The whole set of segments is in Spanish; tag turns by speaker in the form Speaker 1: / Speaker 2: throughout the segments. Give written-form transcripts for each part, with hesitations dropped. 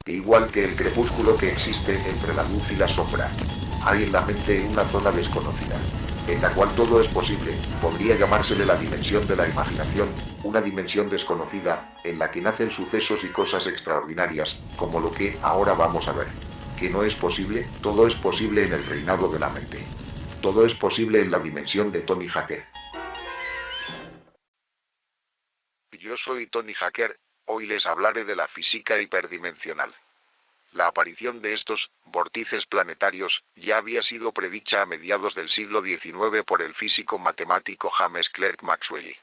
Speaker 1: Igual que el crepúsculo que existe entre la luz y la sombra. Hay en la mente una zona desconocida, en la cual todo es posible, podría llamársele la dimensión de la imaginación, una dimensión desconocida, en la que nacen sucesos y cosas extraordinarias, como lo que ahora vamos a ver. ¿Que no es posible? Todo es posible en el reinado de la mente. Todo es posible en la dimensión de Tony Hacker. Yo soy Tony Hacker, hoy les hablaré de la física hiperdimensional. La aparición de estos vórtices planetarios ya había sido predicha a mediados del siglo XIX por el físico matemático James Clerk Maxwell,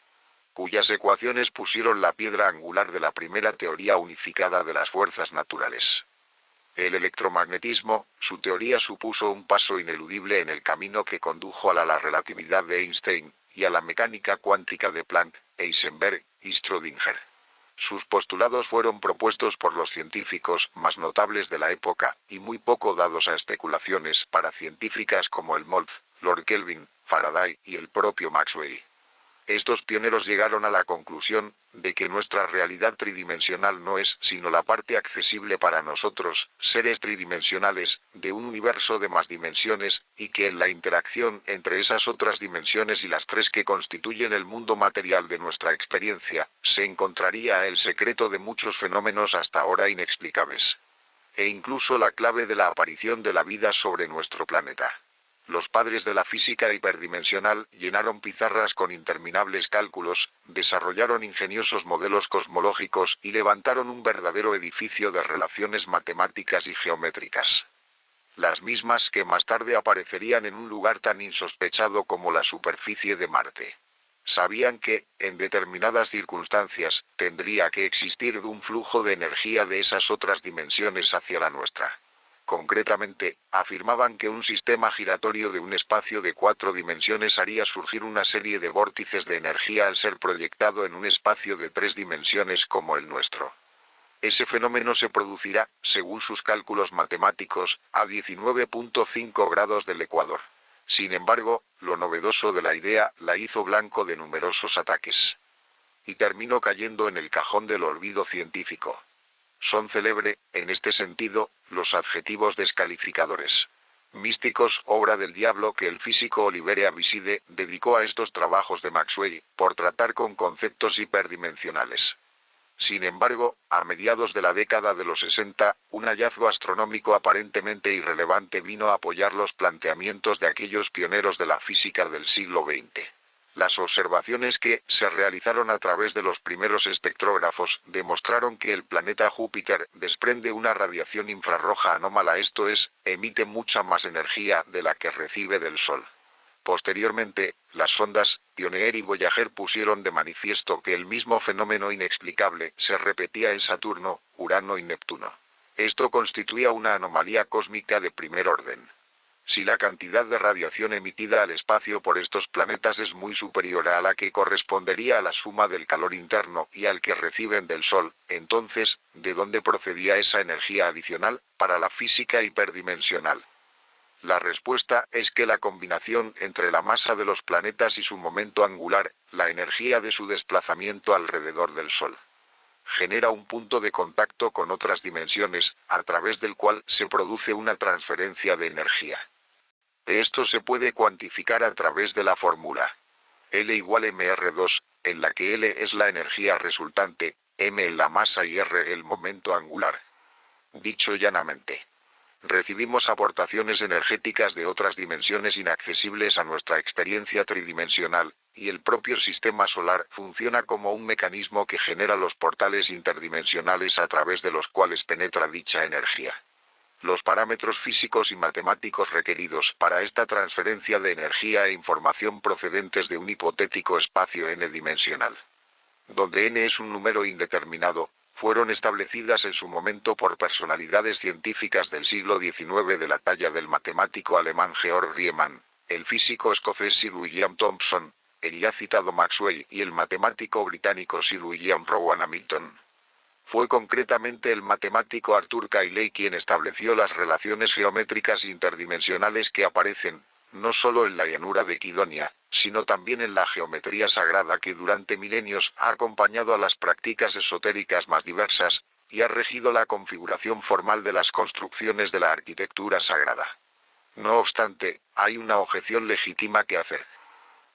Speaker 1: cuyas ecuaciones pusieron la piedra angular de la primera teoría unificada de las fuerzas naturales. El electromagnetismo, su teoría supuso un paso ineludible en el camino que condujo a la relatividad de Einstein y a la mecánica cuántica de Planck, Heisenberg y Schrödinger. Sus postulados fueron propuestos por los científicos más notables de la época, y muy poco dados a especulaciones paracientíficas como el Moltke, Lord Kelvin, Faraday y el propio Maxwell. Estos pioneros llegaron a la conclusión de que nuestra realidad tridimensional no es sino la parte accesible para nosotros, seres tridimensionales, de un universo de más dimensiones, y que en la interacción entre esas otras dimensiones y las tres que constituyen el mundo material de nuestra experiencia, se encontraría el secreto de muchos fenómenos hasta ahora inexplicables. E incluso la clave de la aparición de la vida sobre nuestro planeta. Los padres de la física hiperdimensional llenaron pizarras con interminables cálculos, desarrollaron ingeniosos modelos cosmológicos y levantaron un verdadero edificio de relaciones matemáticas y geométricas. Las mismas que más tarde aparecerían en un lugar tan insospechado como la superficie de Marte. Sabían que, en determinadas circunstancias, tendría que existir un flujo de energía de esas otras dimensiones hacia la nuestra. Concretamente, afirmaban que un sistema giratorio de un espacio de 4 dimensiones haría surgir una serie de vórtices de energía al ser proyectado en un espacio de 3 dimensiones como el nuestro. Ese fenómeno se producirá, según sus cálculos matemáticos, a 19.5 grados del ecuador. Sin embargo, lo novedoso de la idea la hizo blanco de numerosos ataques. Y terminó cayendo en el cajón del olvido científico. Son célebre, en este sentido, los adjetivos descalificadores. Místicos, obra del diablo que el físico Olivere Aviside dedicó a estos trabajos de Maxwell, por tratar con conceptos hiperdimensionales. Sin embargo, a mediados de la década de los 60, un hallazgo astronómico aparentemente irrelevante vino a apoyar los planteamientos de aquellos pioneros de la física del siglo XX. Las observaciones que se realizaron a través de los primeros espectrógrafos demostraron que el planeta Júpiter desprende una radiación infrarroja anómala, esto es, emite mucha más energía de la que recibe del Sol. Posteriormente, las sondas Pioneer y Voyager pusieron de manifiesto que el mismo fenómeno inexplicable se repetía en Saturno, Urano y Neptuno. Esto constituía una anomalía cósmica de primer orden. Si la cantidad de radiación emitida al espacio por estos planetas es muy superior a la que correspondería a la suma del calor interno y al que reciben del Sol, entonces, ¿de dónde procedía esa energía adicional para la física hiperdimensional? La respuesta es que la combinación entre la masa de los planetas y su momento angular, la energía de su desplazamiento alrededor del Sol, genera un punto de contacto con otras dimensiones, a través del cual se produce una transferencia de energía. Esto se puede cuantificar a través de la fórmula L igual mr2, en la que L es la energía resultante, m la masa y r el momento angular. Dicho llanamente, recibimos aportaciones energéticas de otras dimensiones inaccesibles a nuestra experiencia tridimensional, y el propio sistema solar funciona como un mecanismo que genera los portales interdimensionales a través de los cuales penetra dicha energía. Los parámetros físicos y matemáticos requeridos para esta transferencia de energía e información procedentes de un hipotético espacio n-dimensional, donde n es un número indeterminado, fueron establecidas en su momento por personalidades científicas del siglo XIX de la talla del matemático alemán Georg Riemann, el físico escocés Sir William Thomson, el ya citado Maxwell y el matemático británico Sir William Rowan Hamilton. Fue concretamente el matemático Arthur Cayley quien estableció las relaciones geométricas interdimensionales que aparecen, no solo en la llanura de Quidonia, sino también en la geometría sagrada que durante milenios ha acompañado a las prácticas esotéricas más diversas, y ha regido la configuración formal de las construcciones de la arquitectura sagrada. No obstante, hay una objeción legítima que hacer.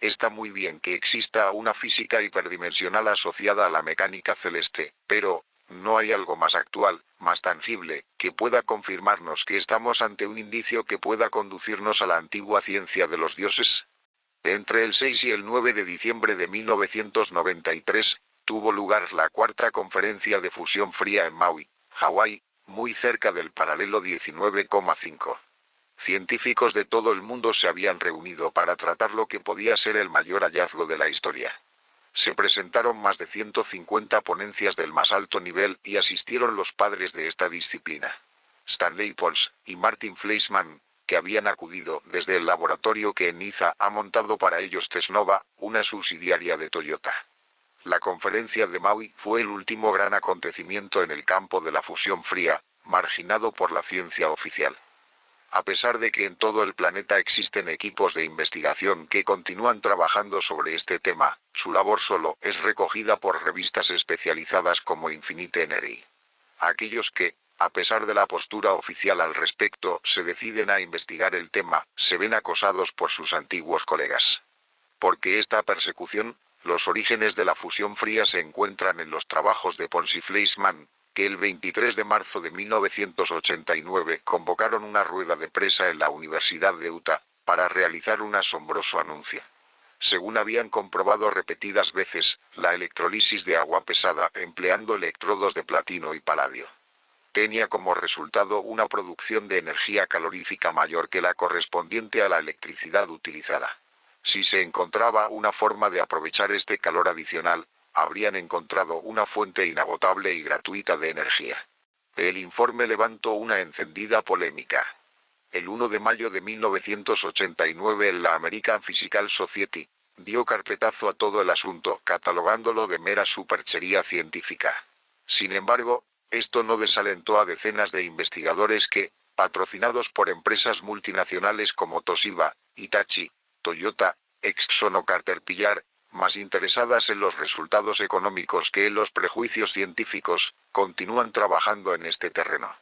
Speaker 1: Está muy bien que exista una física hiperdimensional asociada a la mecánica celeste, pero, ¿no hay algo más actual, más tangible, que pueda confirmarnos que estamos ante un indicio que pueda conducirnos a la antigua ciencia de los dioses? Entre el 6 y el 9 de diciembre de 1993, tuvo lugar la cuarta conferencia de fusión fría en Maui, Hawái, muy cerca del paralelo 19,5. Científicos de todo el mundo se habían reunido para tratar lo que podía ser el mayor hallazgo de la historia. Se presentaron más de 150 ponencias del más alto nivel y asistieron los padres de esta disciplina. Stanley Pons y Martin Fleischmann, que habían acudido desde el laboratorio que en Niza ha montado para ellos Tesnova, una subsidiaria de Toyota. La conferencia de Maui fue el último gran acontecimiento en el campo de la fusión fría, marginado por la ciencia oficial. A pesar de que en todo el planeta existen equipos de investigación que continúan trabajando sobre este tema, su labor solo es recogida por revistas especializadas como Infinite Energy. Aquellos que, a pesar de la postura oficial al respecto, se deciden a investigar el tema, se ven acosados por sus antiguos colegas. Porque esta persecución, los orígenes de la fusión fría se encuentran en los trabajos de Pons y Fleischmann, que el 23 de marzo de 1989 convocaron una rueda de prensa en la Universidad de Utah, para realizar un asombroso anuncio. Según habían comprobado repetidas veces, la electrólisis de agua pesada empleando electrodos de platino y paladio tenía como resultado una producción de energía calorífica mayor que la correspondiente a la electricidad utilizada. Si se encontraba una forma de aprovechar este calor adicional, habrían encontrado una fuente inagotable y gratuita de energía. El informe levantó una encendida polémica. El 1 de mayo de 1989 la American Physical Society dio carpetazo a todo el asunto, catalogándolo de mera superchería científica. Sin embargo, esto no desalentó a decenas de investigadores que, patrocinados por empresas multinacionales como Toshiba, Hitachi, Toyota, Exxon o Caterpillar, más interesadas en los resultados económicos que en los prejuicios científicos, continúan trabajando en este terreno.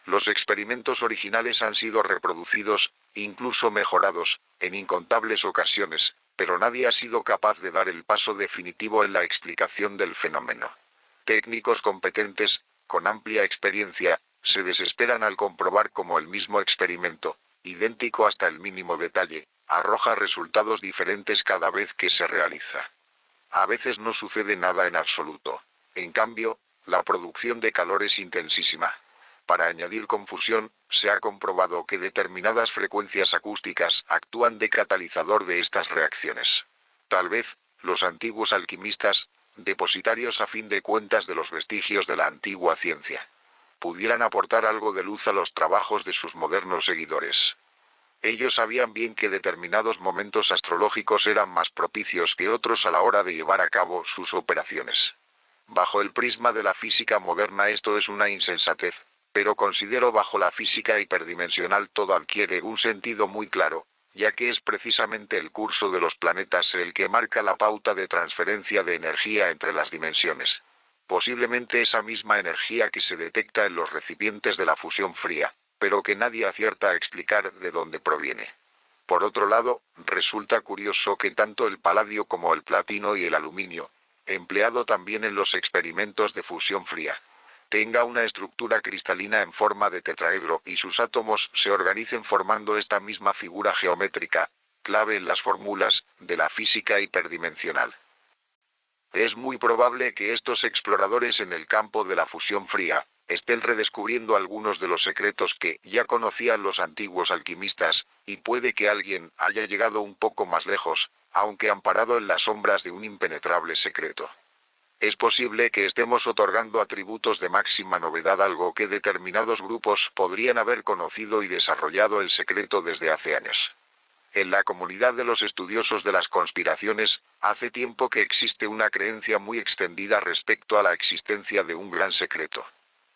Speaker 1: Los experimentos originales han sido reproducidos, incluso mejorados, en incontables ocasiones, pero nadie ha sido capaz de dar el paso definitivo en la explicación del fenómeno. Técnicos competentes, con amplia experiencia, se desesperan al comprobar cómo el mismo experimento, idéntico hasta el mínimo detalle, arroja resultados diferentes cada vez que se realiza. A veces no sucede nada en absoluto. En cambio, la producción de calor es intensísima. Para añadir confusión, se ha comprobado que determinadas frecuencias acústicas actúan de catalizador de estas reacciones. Tal vez, los antiguos alquimistas, depositarios a fin de cuentas de los vestigios de la antigua ciencia, pudieran aportar algo de luz a los trabajos de sus modernos seguidores. Ellos sabían bien que determinados momentos astrológicos eran más propicios que otros a la hora de llevar a cabo sus operaciones. Bajo el prisma de la física moderna esto es una insensatez, pero considero bajo la física hiperdimensional todo adquiere un sentido muy claro, ya que es precisamente el curso de los planetas el que marca la pauta de transferencia de energía entre las dimensiones. Posiblemente esa misma energía que se detecta en los recipientes de la fusión fría, pero que nadie acierta a explicar de dónde proviene. Por otro lado, resulta curioso que tanto el paladio como el platino y el aluminio, empleado también en los experimentos de fusión fría, tenga una estructura cristalina en forma de tetraedro y sus átomos se organicen formando esta misma figura geométrica, clave en las fórmulas de la física hiperdimensional. Es muy probable que estos exploradores en el campo de la fusión fría estén redescubriendo algunos de los secretos que ya conocían los antiguos alquimistas, y puede que alguien haya llegado un poco más lejos, aunque amparado en las sombras de un impenetrable secreto. Es posible que estemos otorgando atributos de máxima novedad, algo que determinados grupos podrían haber conocido y desarrollado el secreto desde hace años. En la comunidad de los estudiosos de las conspiraciones, hace tiempo que existe una creencia muy extendida respecto a la existencia de un gran secreto,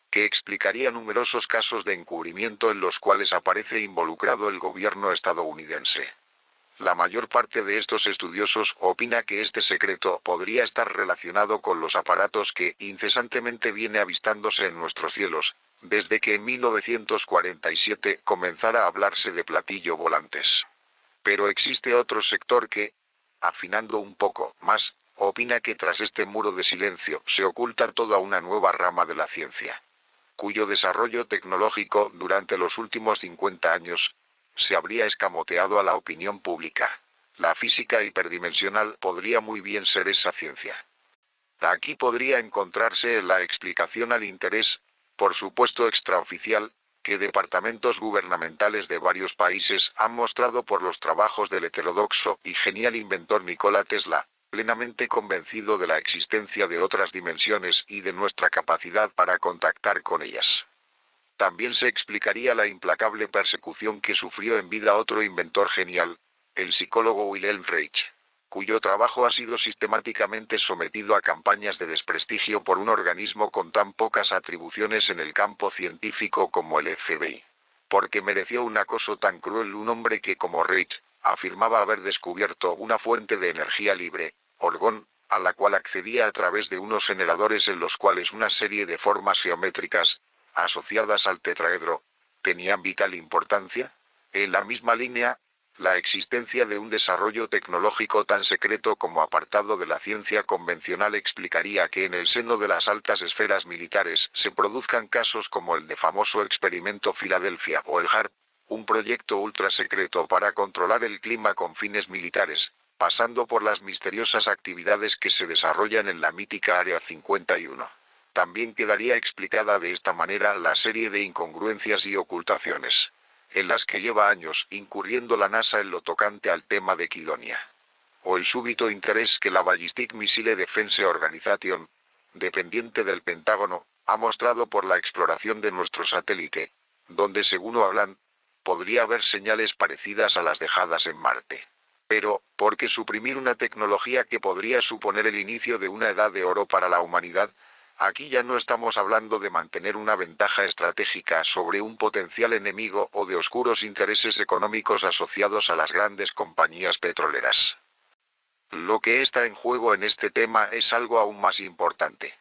Speaker 1: que explicaría numerosos casos de encubrimiento en los cuales aparece involucrado el gobierno estadounidense. La mayor parte de estos estudiosos opina que este secreto podría estar relacionado con los aparatos que incesantemente viene avistándose en nuestros cielos, desde que en 1947 comenzara a hablarse de platillo volantes. Pero existe otro sector que, afinando un poco más, opina que tras este muro de silencio se oculta toda una nueva rama de la ciencia, cuyo desarrollo tecnológico durante los últimos 50 años se habría escamoteado a la opinión pública. La física hiperdimensional podría muy bien ser esa ciencia. Aquí podría encontrarse la explicación al interés, por supuesto extraoficial, que departamentos gubernamentales de varios países han mostrado por los trabajos del heterodoxo y genial inventor Nikola Tesla, plenamente convencido de la existencia de otras dimensiones y de nuestra capacidad para contactar con ellas. También se explicaría la implacable persecución que sufrió en vida otro inventor genial, el psicólogo Wilhelm Reich, cuyo trabajo ha sido sistemáticamente sometido a campañas de desprestigio por un organismo con tan pocas atribuciones en el campo científico como el FBI. Porque mereció un acoso tan cruel un hombre que como Reich, afirmaba haber descubierto una fuente de energía libre, orgón, a la cual accedía a través de unos generadores en los cuales una serie de formas geométricas, asociadas al tetraedro, tenían vital importancia? En la misma línea, la existencia de un desarrollo tecnológico tan secreto como apartado de la ciencia convencional explicaría que en el seno de las altas esferas militares se produzcan casos como el de famoso experimento Filadelfia o el HARP, un proyecto ultra secreto para controlar el clima con fines militares, pasando por las misteriosas actividades que se desarrollan en la mítica Área 51. También quedaría explicada de esta manera la serie de incongruencias y ocultaciones, en las que lleva años incurriendo la NASA en lo tocante al tema de Kidonia. O el súbito interés que la Ballistic Missile Defense Organization, dependiente del Pentágono, ha mostrado por la exploración de nuestro satélite, donde según hablan, podría haber señales parecidas a las dejadas en Marte. Pero, ¿por qué suprimir una tecnología que podría suponer el inicio de una edad de oro para la humanidad? Aquí ya no estamos hablando de mantener una ventaja estratégica sobre un potencial enemigo o de oscuros intereses económicos asociados a las grandes compañías petroleras. Lo que está en juego en este tema es algo aún más importante.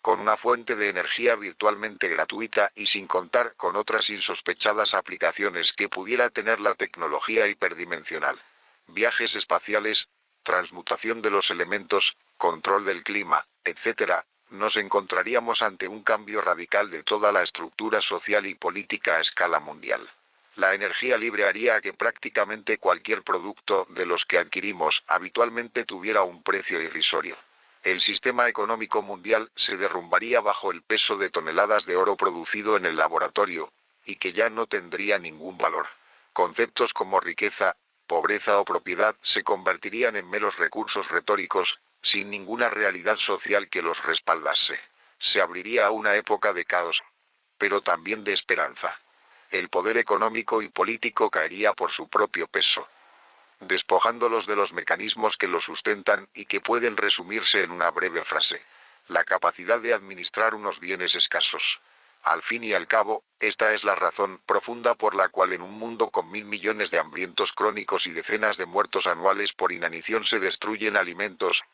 Speaker 1: Con una fuente de energía virtualmente gratuita y sin contar con otras insospechadas aplicaciones que pudiera tener la tecnología hiperdimensional, viajes espaciales, transmutación de los elementos, control del clima, etc., nos encontraríamos ante un cambio radical de toda la estructura social y política a escala mundial. La energía libre haría que prácticamente cualquier producto de los que adquirimos habitualmente tuviera un precio irrisorio. El sistema económico mundial se derrumbaría bajo el peso de toneladas de oro producido en el laboratorio, y que ya no tendría ningún valor. Conceptos como riqueza, pobreza o propiedad se convertirían en meros recursos retóricos, sin ninguna realidad social que los respaldase. Se abriría a una época de caos, pero también de esperanza. El poder económico y político caería por su propio peso, despojándolos de los mecanismos que lo sustentan y que pueden resumirse en una breve frase: la capacidad de administrar unos bienes escasos. Al fin y al cabo, esta es la razón profunda por la cual en un mundo con 1.000 millones de hambrientos crónicos y decenas de muertos anuales por inanición se destruyen alimentos,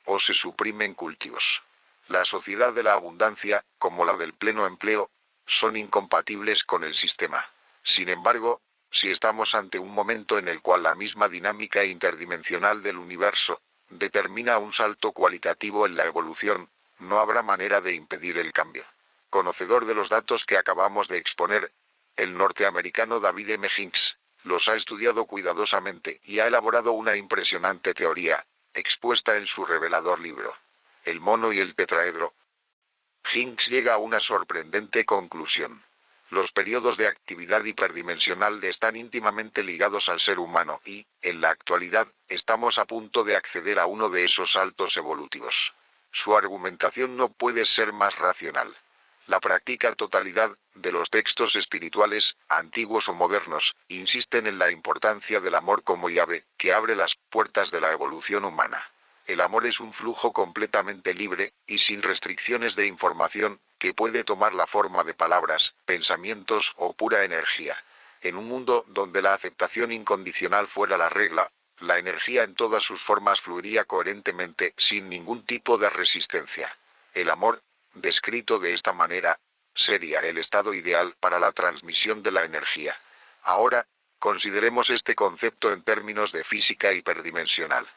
Speaker 1: o se suprimen cultivos. La sociedad de la abundancia, como la del pleno empleo, son incompatibles con el sistema. Sin embargo, si estamos ante un momento en el cual la misma dinámica interdimensional del universo determina un salto cualitativo en la evolución, no habrá manera de impedir el cambio. Conocedor de los datos que acabamos de exponer, el norteamericano David M. Hinks los ha estudiado cuidadosamente y ha elaborado una impresionante teoría, expuesta en su revelador libro, El mono y el tetraedro. Hinks llega a una sorprendente conclusión. Los periodos de actividad hiperdimensional están íntimamente ligados al ser humano y, en la actualidad, estamos a punto de acceder a uno de esos saltos evolutivos. Su argumentación no puede ser más racional. La práctica totalidad de los textos espirituales, antiguos o modernos, insisten en la importancia del amor como llave que abre las puertas de la evolución humana. El amor es un flujo completamente libre y sin restricciones de información, que puede tomar la forma de palabras, pensamientos o pura energía. En un mundo donde la aceptación incondicional fuera la regla, la energía en todas sus formas fluiría coherentemente, sin ningún tipo de resistencia. El amor, descrito de esta manera, sería el estado ideal para la transmisión de la energía. Ahora, consideremos este concepto en términos de física hiperdimensional.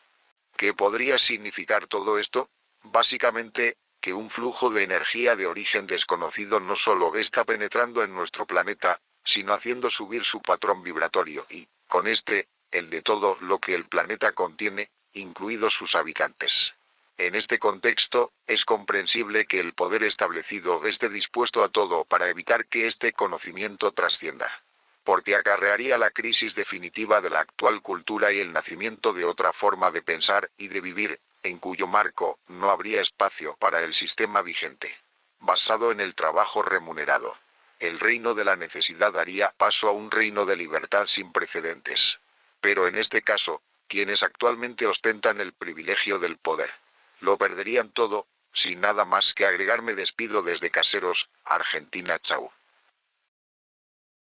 Speaker 1: ¿Qué podría significar todo esto? Básicamente, que un flujo de energía de origen desconocido no solo está penetrando en nuestro planeta, sino haciendo subir su patrón vibratorio y, con este, el de todo lo que el planeta contiene, incluidos sus habitantes. En este contexto, es comprensible que el poder establecido esté dispuesto a todo para evitar que este conocimiento trascienda. Porque acarrearía la crisis definitiva de la actual cultura y el nacimiento de otra forma de pensar y de vivir, en cuyo marco no habría espacio para el sistema vigente, basado en el trabajo remunerado. El reino de la necesidad daría paso a un reino de libertad sin precedentes. Pero en este caso, quienes actualmente ostentan el privilegio del poder, lo perderían todo. Sin nada más que agregar, me despido desde Caseros, Argentina. Chau.